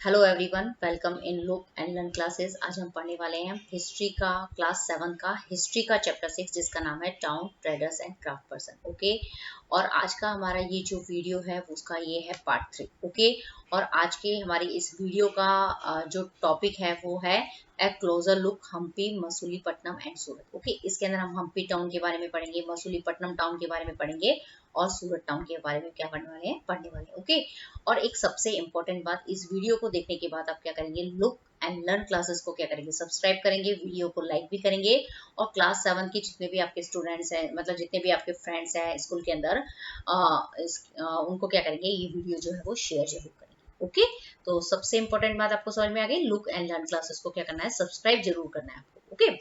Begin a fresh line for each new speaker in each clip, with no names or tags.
Hello everyone, welcome in look and learn classes. आज हम पढ़ने वाले हैं हिस्ट्री का क्लास 7 का हिस्ट्री का चैप्टर 6 जिसका नाम है town traders and craft person. Okay, और आज का हमारा ये जो वीडियो है उसका ये है पार्ट 3। ओके, और आज के हमारी इस वीडियो का जो टॉपिक है वो है a closer look Hampi, Masulipatnam and Surat. Okay, इसके अंदर हम हम्पी टाउन के बारे में पढ़ेंगे, मसूलीपट्टनम टाउन के बारे में पढ़ेंगे और सूरत टाउन के बारे में क्या पढ़ने वाले हैं। ओके, और एक सबसे इंपॉर्टेंट बात, इस वीडियो को देखने के बाद आप क्या करेंगे, लुक एंड लर्न क्लासेस को क्या करेंगे, सब्सक्राइब करेंगे, वीडियो को लाइक भी करेंगे और क्लास 7 के जितने भी आपके स्टूडेंट्स हैं, मतलब जितने भी आपके फ्रेंड्स हैं स्कूल के अंदर, उनको क्या करेंगे, ये वीडियो जो है वो शेयर जरूर करेंगे। ओके, तो सबसे इंपॉर्टेंट बात आपको समझ में आ गई, लुक एंड लर्न क्लासेस को क्या करना है, सब्सक्राइब जरूर करना है आपको। ओके,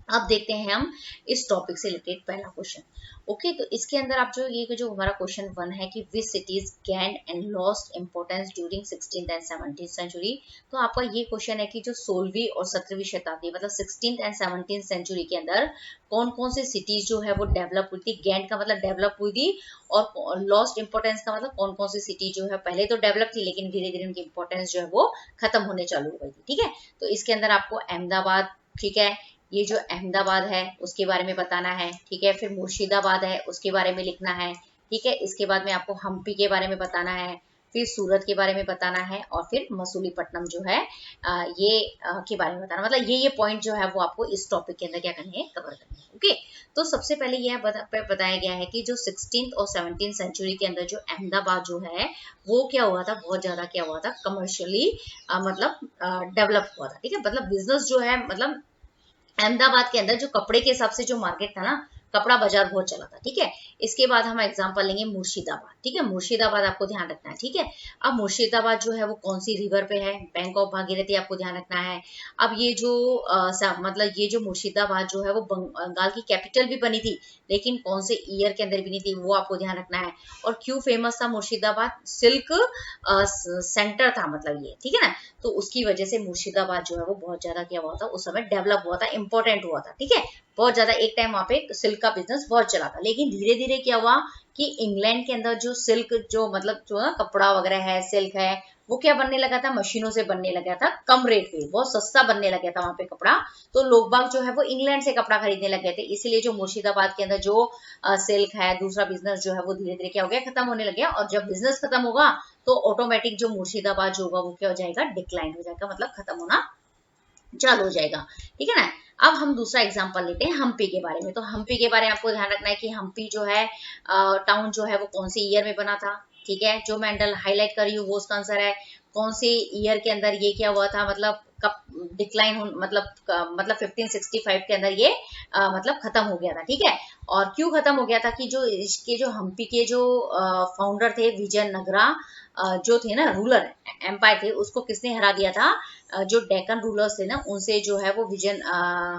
अब देखते हैं हम इस टॉपिक से रिलेटेड पहला क्वेश्चन। ओके, तो इसके अंदर आप जो हमारा क्वेश्चन 1 है कि which cities gained and lost importance during 16th and 17th century. तो आपका ये क्वेश्चन है कि जो 16वीं और 17वीं शताब्दी मतलब 16th एंड 17th सेंचुरी के अंदर कौन कौन से सिटीज जो है वो डेवलप हुई थी। गेंड का मतलब डेवलप हुई थी और लॉस्ट इंपोर्टेंस का मतलब कौन कौन सी सिटी जो है पहले तो डेवलप थी लेकिन धीरे धीरे उनकी इंपोर्टेंस जो है वो खत्म होने चालू हो गई थी। ठीक है, तो इसके अंदर आपको अहमदाबाद, ठीक है, ये जो अहमदाबाद है उसके बारे में बताना है। ठीक है, फिर मुर्शिदाबाद है उसके बारे में लिखना है। ठीक है, इसके बाद में आपको हम्पी के बारे में बताना है, फिर सूरत के बारे में बताना है और फिर मसूलीपट्टनम जो है के बारे में बताना, मतलब ये पॉइंट जो है वो आपको इस टॉपिक के अंदर क्या करने हैं, कवर करने हैं। ओके, तो सबसे पहले यह बताया गया है कि जो 16th और 17th सेंचुरी के अंदर जो अहमदाबाद जो है वो क्या हुआ था, बहुत ज्यादा क्या हुआ था, कमर्शियली मतलब डेवलप हुआ था। ठीक है, मतलब बिजनेस जो है, मतलब अहमदाबाद के अंदर जो कपड़े के हिसाब से जो मार्केट था ना, कपड़ा बाजार बहुत चला था। ठीक है, इसके बाद हम एग्जांपल लेंगे मुर्शिदाबाद। ठीक है, मुर्शिदाबाद आपको ध्यान रखना है। ठीक है, अब मुर्शिदाबाद जो है वो कौन सी रिवर पे है, बैंक ऑफ भागीरथी आपको ध्यान रखना है। अब ये जो मतलब ये जो मुर्शिदाबाद जो है वो बंगाल की कैपिटल भी बनी थी लेकिन कौन से ईयर के अंदर बनी थी वो आपको ध्यान रखना है। और क्यों फेमस था मुर्शिदाबाद, सिल्क सेंटर था मतलब ये। ठीक है ना, तो उसकी वजह से मुर्शिदाबाद जो है वो बहुत ज्यादा क्या हुआ था, उस समय डेवलप हुआ था, इंपॉर्टेंट हुआ था। ठीक है, बहुत ज्यादा एक टाइम वहां पे सिल्क का बिजनेस बहुत चला था लेकिन धीरे धीरे क्या हुआ कि इंग्लैंड के अंदर जो सिल्क जो मतलब जो है कपड़ा वगैरह है, सिल्क है, वो क्या बनने लगा था, मशीनों से बनने लगा था, कम रेट पे, बहुत सस्ता बनने लगा था वहां पे कपड़ा। तो लोग बाग जो है वो इंग्लैंड से कपड़ा खरीदने लग गए थे, इसीलिए जो मुर्शिदाबाद के अंदर जो सिल्क है, दूसरा बिजनेस जो है वो धीरे धीरे क्या हो गया, खत्म होने लग गया। और जब बिजनेस खत्म होगा तो ऑटोमेटिक जो मुर्शिदाबाद जो होगा वो क्या हो जाएगा, डिक्लाइन हो जाएगा, मतलब खत्म होना चालू हो जाएगा। ठीक है ना, अब हम दूसरा एग्जांपल लेते हैं हम्पी के बारे में। तो हम्पी के बारे में आपको ध्यान रखना है कि हम्पी जो है टाउन जो है वो कौन सी ईयर में बना था। ठीक है, जो मैं हाईलाइट कर रही हूँ वो उसका आंसर है, कौन से ईयर के अंदर ये क्या हुआ था, मतलब कब डिक्लाइन मतलब 1565 के अंदर ये मतलब खत्म हो गया था। ठीक है, और क्यों खत्म हो गया था कि जो इसके जो हम्पी के जो फाउंडर थे विजयनगरा जो थे ना, रूलर एम्पायर थे, उसको किसने हरा दिया था, जो डेक्कन रूलर्स थे ना उनसे जो है वो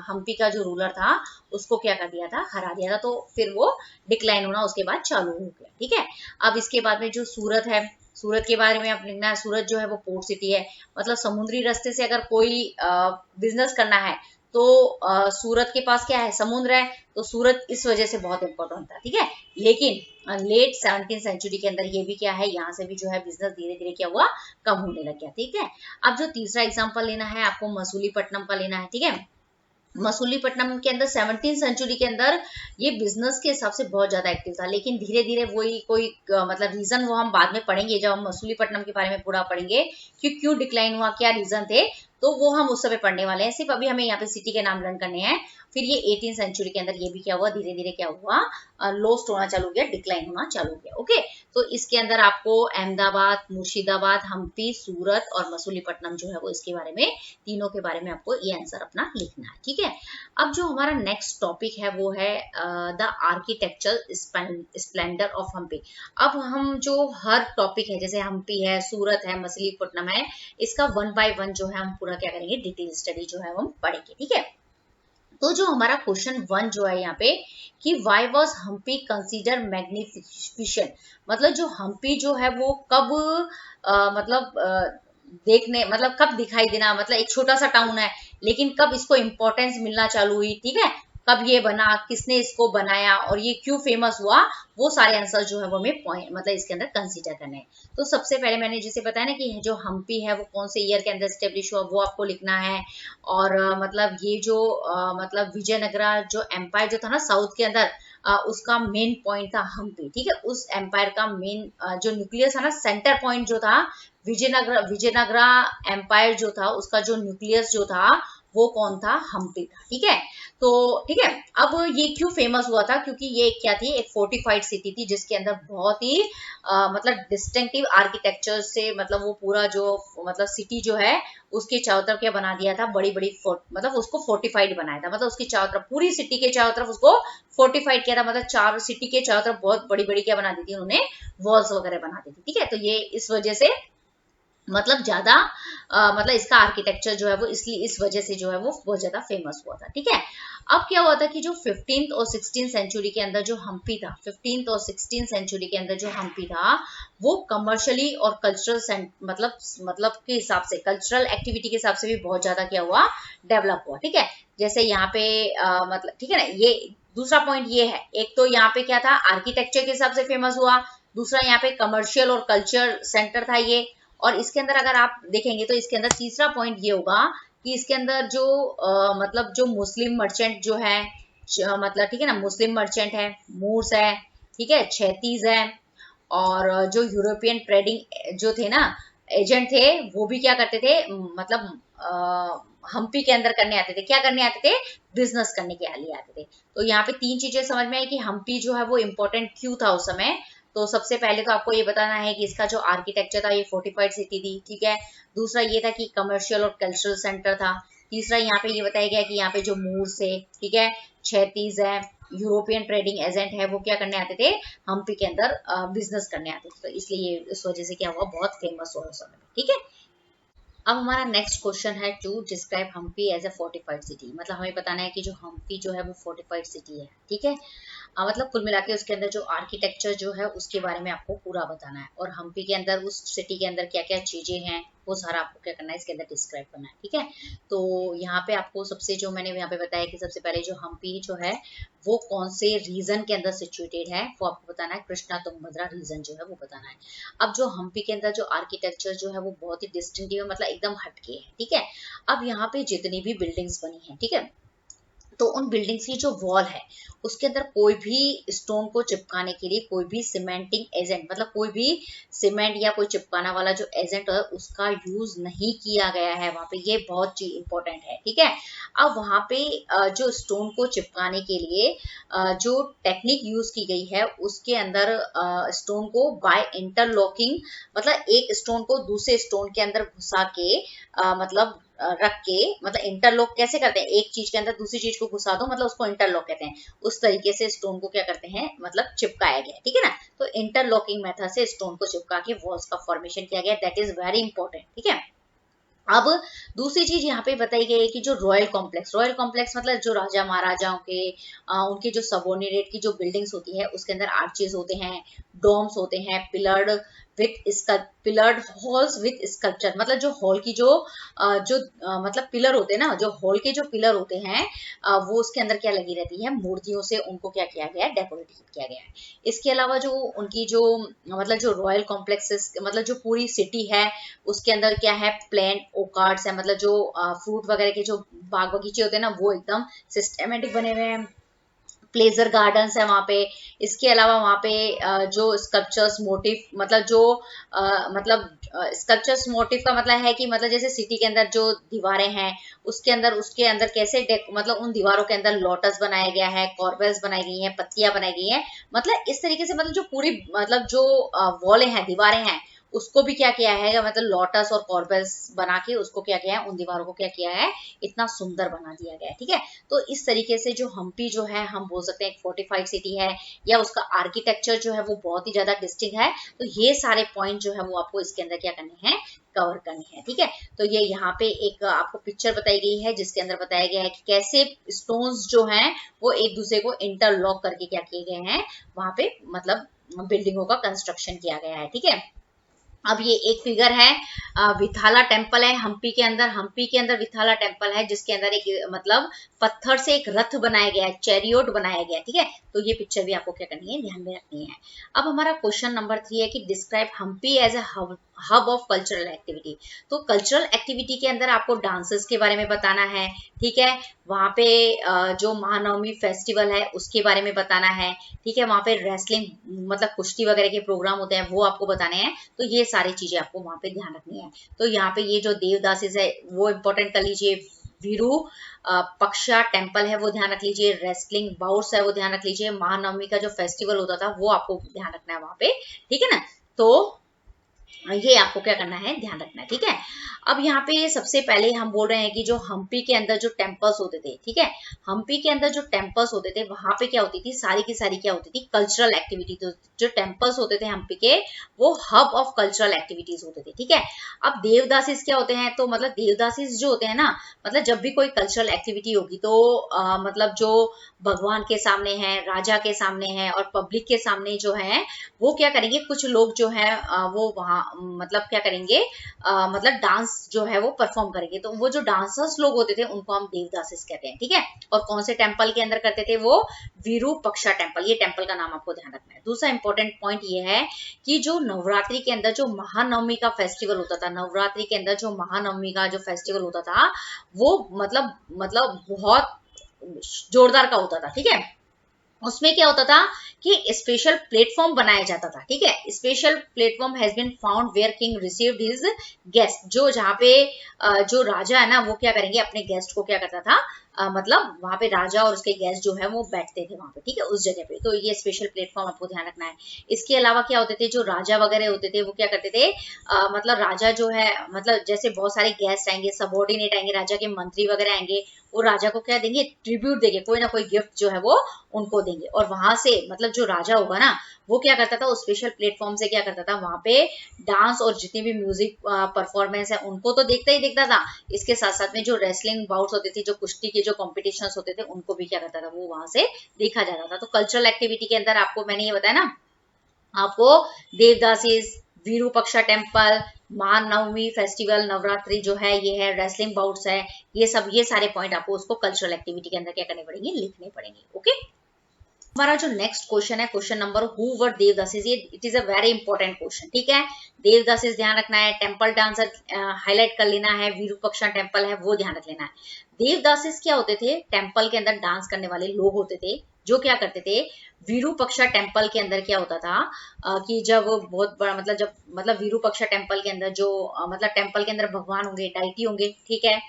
हम्पी का जो रूलर था उसको क्या कर दिया था, हरा दिया था। तो फिर वो डिक्लाइन होना उसके बाद चालू हो गया। ठीक है, अब इसके बाद में जो सूरत है, सूरत के बारे में आप लिखना है। सूरत जो है वो पोर्ट सिटी है, मतलब समुद्री रास्ते से अगर कोई बिजनेस करना है तो सूरत के पास क्या है, समुद्र है, तो सूरत इस वजह से बहुत इंपॉर्टेंट था। ठीक है, लेकिन लेट 17th सेंचुरी के अंदर ये भी क्या है, यहाँ से भी जो है बिजनेस धीरे धीरे क्या हुआ, कम होने लग गया। ठीक है, अब जो तीसरा एग्जांपल लेना है आपको मसूलीपट्टनम का लेना है। ठीक है, मसूलीपट्टनम के अंदर 17th सेंचुरी के अंदर ये बिजनेस के हिसाब से बहुत ज्यादा एक्टिव था लेकिन धीरे धीरे वही कोई मतलब रीजन वो हम बाद में पढ़ेंगे जब हम मसूलीपट्टनम के बारे में पूरा पढ़ेंगे कि क्यों डिक्लाइन हुआ, क्या रीजन थे, तो वो हम उस समय पढ़ने वाले हैं। सिर्फ अभी हमें यहाँ पे सिटी के नाम लर्न करने हैं। फिर ये 18th सेंचुरी के अंदर ये भी क्या हुआ, धीरे धीरे क्या हुआ, लॉस्ट होना चालू हो गया, डिक्लाइन होना चालू हो गया। ओके, तो इसके अंदर आपको अहमदाबाद, मुर्शिदाबाद, हम्पी, सूरत और मसूलीपट्टनम जो है वो इसके बारे में, तीनों के बारे में आपको ये आंसर अपना लिखना है। ठीक है, अब जो हमारा नेक्स्ट टॉपिक है वो है the architecture splendour of Hampi. अब हम जो हर टॉपिक है, जैसे हम्पी है, सूरत है, मछलीपट्टनम है, इसका 1 बाय 1 जो है हम पूरा क्या करेंगे, डिटेल स्टडी जो है हम पढ़ेंगे। ठीक है, तो जो हमारा क्वेश्चन 1 जो है यहाँ पे कि why was Hampi consider magnificent, मतलब जो हम्पी जो है वो कब देखने मतलब कब दिखाई देना, मतलब एक छोटा सा टाउन है लेकिन कब इसको इंपॉर्टेंस मिलना चालू हुई। ठीक है, कब ये बना, किसने इसको बनाया और ये क्यों फेमस हुआ, वो सारे आंसर जो है वो हमें पॉइंट मतलब इसके अंदर कंसीडर करने हैं। तो सबसे पहले मैंने जिसे बताया ना कि जो हम्पी है वो कौन से ईयर के अंदर स्टेब्लिश हुआ, वो आपको लिखना है। और मतलब ये जो मतलब विजयनगरा जो एम्पायर जो था ना साउथ के अंदर, उसका मेन पॉइंट था हम्पी, ठीक है। उस एम्पायर का मेन जो न्यूक्लियस है ना, सेंटर पॉइंट जो था विजयनगरा एम्पायर जो था, उसका जो न्यूक्लियस जो था वो कौन था, हम्पी था, ठीक है। तो ठीक है, अब ये क्यों फेमस हुआ था, क्योंकि ये क्या थी, एक फोर्टिफाइड सिटी थी जिसके अंदर बहुत ही मतलब डिस्टिंक्टिव आर्किटेक्चर से मतलब वो पूरा जो मतलब सिटी जो है उसके चारों तरफ क्या बना दिया था, बड़ी बड़ी मतलब उसको फोर्टिफाइड बनाया था, मतलब उसके चारों तरफ पूरी सिटी के चारों तरफ उसको फोर्टिफाइड किया था, मतलब चार सिटी के चारों तरफ बहुत बड़ी बड़ी क्या बना दी थी उन्होंने, वॉल्स वगैरह बना दी थी, ठीक है। तो ये इस वजह से मतलब ज्यादा मतलब इसका आर्किटेक्चर जो है वो इसलिए इस वजह से जो है वो बहुत ज्यादा फेमस हुआ था, ठीक है। अब क्या हुआ था कि जो 15th और 16th सेंचुरी के अंदर जो हम्पी था, 15th और 16th सेंचुरी के अंदर जो हम्पी था वो कमर्शियली और कल्चरल मतलब के हिसाब से, कल्चरल एक्टिविटी के हिसाब से भी बहुत ज्यादा क्या हुआ, डेवलप हुआ, ठीक है। जैसे यहाँ पे मतलब ठीक है ना, ये दूसरा पॉइंट ये है, एक तो यहाँ पे क्या था, आर्किटेक्चर के हिसाब से फेमस हुआ, दूसरा यहाँ पे कमर्शियल और कल्चर सेंटर था ये। और इसके अंदर अगर आप देखेंगे तो इसके अंदर तीसरा पॉइंट ये होगा कि इसके अंदर जो मतलब जो मुस्लिम मर्चेंट जो है मतलब ठीक है ना, मुस्लिम मर्चेंट है, मूर्स है, ठीक है, छैतीज है, और जो यूरोपियन ट्रेडिंग जो थे ना एजेंट थे, वो भी क्या करते थे, मतलब हम्पी के अंदर करने आते थे, क्या करने आते थे, बिजनेस करने के लिए आते थे। तो यहाँ पे तीन चीजें समझ में आई कि हम्पी जो है वो इम्पोर्टेंट क्यों था उस समय। तो सबसे पहले तो आपको ये बताना है कि इसका जो आर्किटेक्चर था ये फोर्टिफाइड सिटी थी, ठीक है। दूसरा ये था कि कमर्शियल और कल्चरल सेंटर था। तीसरा यहाँ पे ये बताया गया कि यहाँ पे जो मूर्स है, ठीक है, छैतीज है, यूरोपियन ट्रेडिंग एजेंट है, वो क्या करने आते थे, हम्पी के अंदर बिजनेस करने आते थे। तो इसलिए ये इस वजह से क्या हुआ, बहुत फेमस हुआ उस समय, ठीक है। अब हमारा नेक्स्ट क्वेश्चन है to describe Hampi as a fortified city. मतलब हमें बताना है कि जो हम्पी जो है वो फोर्टिफाइड सिटी है, ठीक है। मतलब कुल मिला के उसके अंदर जो आर्किटेक्चर जो है उसके बारे में आपको पूरा बताना है, और हम्पी के अंदर उस सिटी के अंदर क्या क्या चीजें हैं वो सारा आपको क्या करना है, इसके अंदर डिस्क्राइब करना है, ठीक है। तो यहाँ पे आपको सबसे जो मैंने यहाँ पे बताया कि सबसे पहले जो हम्पी जो है वो कौन से रीजन के अंदर सिचुएटेड है, वो आपको बताना है, कृष्णा तुंगभद्रा रीजन जो है वो बताना है। अब जो हम्पी के अंदर जो आर्किटेक्चर जो है वो बहुत ही डिस्टिंक्टिव है, मतलब एकदम हटके है, ठीक है। अब यहाँ पे जितनी भी बिल्डिंग्स बनी है, ठीक है, तो उन बिल्डिंग्स की जो वॉल है उसके अंदर कोई भी स्टोन को चिपकाने के लिए कोई भी सीमेंटिंग एजेंट, मतलब कोई भी सीमेंट या कोई चिपकाना वाला जो एजेंट है उसका यूज नहीं किया गया है वहां पे, ये बहुत चीज इंपॉर्टेंट है, ठीक है। अब वहां पे जो स्टोन को चिपकाने के लिए जो टेक्निक यूज की गई है उसके अंदर स्टोन को बाय इंटरलॉकिंग, मतलब एक स्टोन को दूसरे स्टोन के अंदर घुसा के मतलब रख के, मतलब इंटरलॉक कैसे करते हैं, एक चीज के अंदर दूसरी चीज को घुसा दो, मतलब उसको इंटरलॉक कहते हैं। उस तरीके से स्टोन को क्या करते हैं, मतलब चिपकाया गया, ठीक है ना। तो इंटरलॉकिंग मेथड से स्टोन को चिपका के वॉल्स का फॉर्मेशन किया गया, दैट इज वेरी इंपॉर्टेंट, ठीक है। अब दूसरी चीज यहाँ पे बताई गई है कि जो रॉयल कॉम्प्लेक्स मतलब जो राजा महाराजाओं के उनके जो सबोर्डिनेट की जो बिल्डिंग्स होती है उसके अंदर आर्चेस होते हैं, डोम्स होते हैं, पिलर्ड हॉल्स विथ स्कल्पचर, मतलब जो हॉल की जो मतलब पिलर होते हैं ना, जो हॉल के जो पिलर होते हैं वो उसके अंदर क्या लगी रहती है, मूर्तियों से उनको क्या किया गया है, डेकोरेट किया गया है। इसके अलावा जो उनकी जो मतलब जो रॉयल कॉम्प्लेक्सेस मतलब जो पूरी सिटी है उसके अंदर क्या है, प्लांट ओकार्ड्स है, मतलब जो फ्रूट वगैरह के जो बाग बगीचे होते हैं ना वो एकदम सिस्टेमेटिक बने हुए हैं, प्लेजर गार्डन्स है वहां पे। इसके अलावा वहां पे जो स्कल्पचर्स मोटिव, मतलब जो मतलब स्कल्पचर्स मोटिव का मतलब है कि मतलब जैसे सिटी के अंदर जो दीवारें हैं उसके अंदर कैसे मतलब उन दीवारों के अंदर लोटस बनाया गया है, कॉर्बेल्स बनाई गई हैं, पत्तियां बनाई गई हैं, मतलब इस तरीके से मतलब जो पूरी मतलब जो वॉलें हैं, दीवारें हैं, उसको भी क्या किया है, मतलब लोटस और कॉर्बेल्स बना के उसको क्या किया है, उन दीवारों को क्या किया है, इतना सुंदर बना दिया गया है, ठीक है। तो इस तरीके से जो हम्पी जो है हम बोल सकते हैं एक फोर्टिफाइड सिटी है, या उसका आर्किटेक्चर जो है वो बहुत ही ज्यादा डिस्टिंक्ट है। तो ये सारे पॉइंट जो है वो आपको इसके अंदर क्या करने हैं, कवर करनी है, ठीक है। तो ये यहाँ पे एक आपको पिक्चर बताई गई है जिसके अंदर बताया गया है कि कैसे स्टोन्स जो हैं वो एक दूसरे को इंटरलॉक करके क्या किए गए हैं, वहां पे मतलब बिल्डिंगों का कंस्ट्रक्शन किया गया है, ठीक है। अब ये एक फिगर है, विथाला टेम्पल है हम्पी के अंदर। हम्पी के अंदर विथाला टेम्पल है जिसके अंदर एक मतलब पत्थर से एक रथ बनाया गया है, चैरियोट बनाया गया है, ठीक है। तो ये पिक्चर भी आपको क्या करनी है, ध्यान में रखनी है। अब हमारा क्वेश्चन नंबर 3 है कि describe Hampi as a hub of cultural activity. तो कल्चरल एक्टिविटी के अंदर आपको डांसेस के बारे में बताना है, ठीक है। वहां पे जो महानवमी फेस्टिवल है उसके बारे में बताना है, ठीक है। वहां पे रेसलिंग मतलब कुश्ती वगैरह के प्रोग्राम होते हैं वो आपको बताने हैं। तो ये सारी चीजें आपको वहां पे ध्यान रखनी है। तो यहाँ पे ये जो देवदासीज है वो इम्पोर्टेंट कर लीजिए, वीरू पक्षा टेम्पल है वो ध्यान रख लीजिए, रेसलिंग बाउट्स है वो ध्यान रख लीजिए, महानवमी का जो फेस्टिवल होता था वो आपको ध्यान रखना है वहां पे, ठीक है ना। तो ये आपको क्या करना है, ध्यान रखना है, ठीक है। अब यहाँ पे सबसे पहले हम बोल रहे हैं कि जो हम्पी के अंदर जो टेम्पल्स होते थे, ठीक है, हम्पी के अंदर जो टेम्पल्स होते थे वहां पे क्या होती थी, सारी की सारी क्या होती थी, कल्चरल एक्टिविटी। तो जो टेम्पल्स होते थे हम्पी के वो हब ऑफ कल्चरल एक्टिविटीज होते थे, ठीक है। अब देवदासीज क्या होते हैं, तो मतलब देवदासीज जो होते हैं ना, मतलब जब भी कोई कल्चरल एक्टिविटी होगी तो मतलब जो भगवान के सामने है, राजा के सामने है और पब्लिक के सामने जो है वो क्या करेंगे, कुछ लोग जो है वो वहां मतलब क्या करेंगे, मतलब डांस जो है वो परफॉर्म करेंगे। तो वो जो डांसर्स लोग होते थे उनको हम देवदासीज कहते हैं, ठीक है। और कौन से टेम्पल के अंदर करते थे, वो विरूपक्षा टेम्पल, ये टेम्पल का नाम आपको ध्यान रखना है। दूसरा इंपॉर्टेंट पॉइंट ये है कि जो नवरात्रि के अंदर जो महानवमी का फेस्टिवल होता था, नवरात्रि के अंदर जो महानवमी का जो फेस्टिवल होता था वो मतलब बहुत जोरदार का होता था, ठीक है। उसमें क्या होता था कि स्पेशल प्लेटफॉर्म बनाया जाता था, ठीक है। Special platform has been found where king received his guest. जो जहाँ पे जो राजा है ना वो क्या करेंगे, अपने गेस्ट को क्या करता था, मतलब वहां पे राजा और उसके गेस्ट जो है वो बैठते थे वहां पे, ठीक है, उस जगह पे। तो ये स्पेशल प्लेटफॉर्म आपको ध्यान रखना है। इसके अलावा क्या होते थे, जो राजा वगैरह होते थे वो क्या करते थे, मतलब राजा जो है मतलब जैसे बहुत सारे गेस्ट आएंगे, सबॉर्डिनेट आएंगे, राजा के मंत्री वगैरह आएंगे, वो राजा को क्या देंगे, ट्रिब्यूट देंगे, कोई ना कोई गिफ्ट जो है वो उनको देंगे। और वहां से मतलब जो राजा होगा ना वो क्या करता था, उस स्पेशल प्लेटफॉर्म से क्या करता था, वहां पे डांस और जितनी भी म्यूजिक परफॉर्मेंस है उनको तो देखता ही देखता था। इसके साथ साथ में जो रेसलिंग बाउट्स होती थी, जो कुश्ती के जो कॉम्पिटिशन होते थे उनको भी क्या करता था, वो वहां से देखा जाता था। तो कल्चरल एक्टिविटी के अंदर आपको मैंने ये बताया ना, आपको देवदासीज, विरूपक्षा टेम्पल, महानवमी फेस्टिवल, नवरात्रि जो है ये है, रेसलिंग बाउट्स है, ये सब ये सारे पॉइंट आपको उसको कल्चरल एक्टिविटी के अंदर क्या करने पड़ेंगे, लिखने पड़ेंगे। ओके, हमारा जो नेक्स्ट क्वेश्चन है, question number who were devadasis, ये it is a very important question, ठीक है। देवदासीज ध्यान रखना है, टेम्पल डांसर हाईलाइट कर लेना है, विरूपक्षा टेम्पल है वो ध्यान रख लेना है। देवदासीज क्या होते थे, टेम्पल के अंदर डांस करने वाले लोग होते थे जो क्या करते थे, विरूपक्षा टेम्पल के अंदर क्या होता था कि जब बहुत बड़ा मतलब विरूपक्षा टेम्पल के अंदर जो मतलब टेम्पल के अंदर भगवान होंगे, डाइटी होंगे, ठीक है,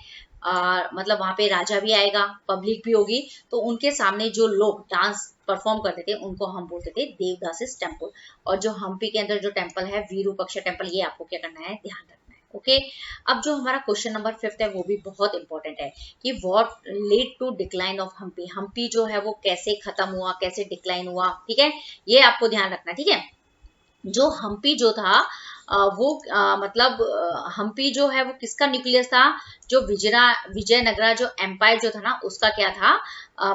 मतलब वहां पे राजा भी आएगा, पब्लिक भी होगी, तो उनके सामने जो लोग डांस परफॉर्म करते थे उनको हम बोलते थे देवदासीज टेम्पल। और जो हम्पी के अंदर जो टेम्पल है विरूपक्षा टेम्पल, ये आपको क्या करना है, ध्यान रखना है। ओके, अब जो हमारा क्वेश्चन नंबर 5 है वो भी बहुत इंपॉर्टेंट है कि what led to decline of Hampi. Hampi जो है वो कैसे खत्म हुआ, कैसे डिक्लाइन हुआ, ठीक है, ये आपको ध्यान रखना है, ठीक है। जो हम्पी जो था वो मतलब हम्पी जो है वो किसका न्यूक्लियस था, जो विजयनगरा जो एम्पायर जो था ना उसका क्या था,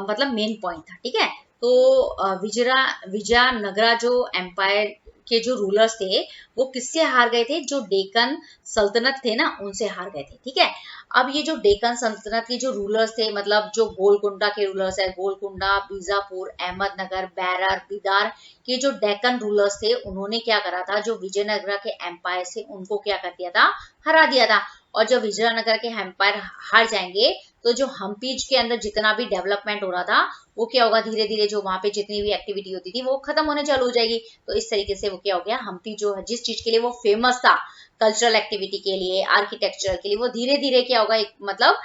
मतलब मेन पॉइंट था, ठीक है। तो विजयनगरा जो एम्पायर के जो रूलर्स थे वो किससे हार गए थे, जो डेक्कन सल्तनत थे ना उनसे हार गए थे, ठीक है। अब ये जो डेक्कन सल्तनत के जो रूलर्स थे, मतलब जो गोलकुंडा के रूलर्स है, गोलकुंडा, बीजापुर, अहमदनगर, बैरर, बिदार के जो डेक्कन रूलर्स थे उन्होंने क्या करा था, जो विजयनगरा के एम्पायर से उनको क्या कर दिया था, हरा दिया था। और जब विजयनगर के एम्पायर हार जाएंगे तो जो हम्पी के अंदर जितना भी डेवलपमेंट हो रहा था वो क्या होगा, धीरे धीरे जो वहां पे जितनी भी एक्टिविटी होती थी वो खत्म होने चालू हो जाएगी। तो इस तरीके से वो क्या हो गया, हम्पी जो है जिस चीज के लिए वो फेमस था, कल्चरल एक्टिविटी के लिए, आर्किटेक्चर के लिए, वो धीरे धीरे क्या होगा, एक मतलब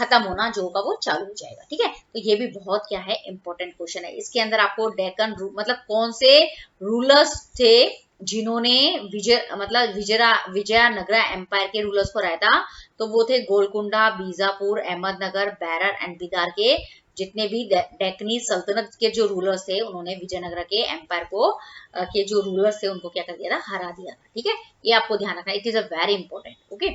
खत्म होना जो होगा वो चालू हो जाएगा, ठीक है। तो ये भी बहुत क्या है, इंपॉर्टेंट क्वेश्चन है। इसके अंदर आपको डेक्कन मतलब कौन से रूलर्स थे जिन्होंने विजयनगरा एम्पायर के रूलर्स को हराया था, तो वो थे गोलकुंडा, बीजापुर, अहमदनगर, बैरर एंड बिदार के जितने भी डेक्कनी सल्तनत के जो रूलर्स थे उन्होंने विजयनगरा के एम्पायर को के जो रूलर्स थे उनको क्या कर दिया था, हरा दिया था, ठीक है। ये आपको ध्यान रखना, it is a very important. Okay,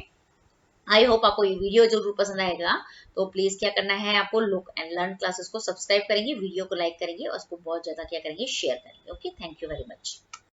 I hope आपको ये वीडियो जरूर पसंद आएगा। तो प्लीज क्या करना है, आपको लुक एंड लर्न क्लासेस को सब्सक्राइब करेंगे, वीडियो को लाइक करेंगे और उसको बहुत ज्यादा क्या करेंगे, शेयर करेंगे। Okay, thank you very much.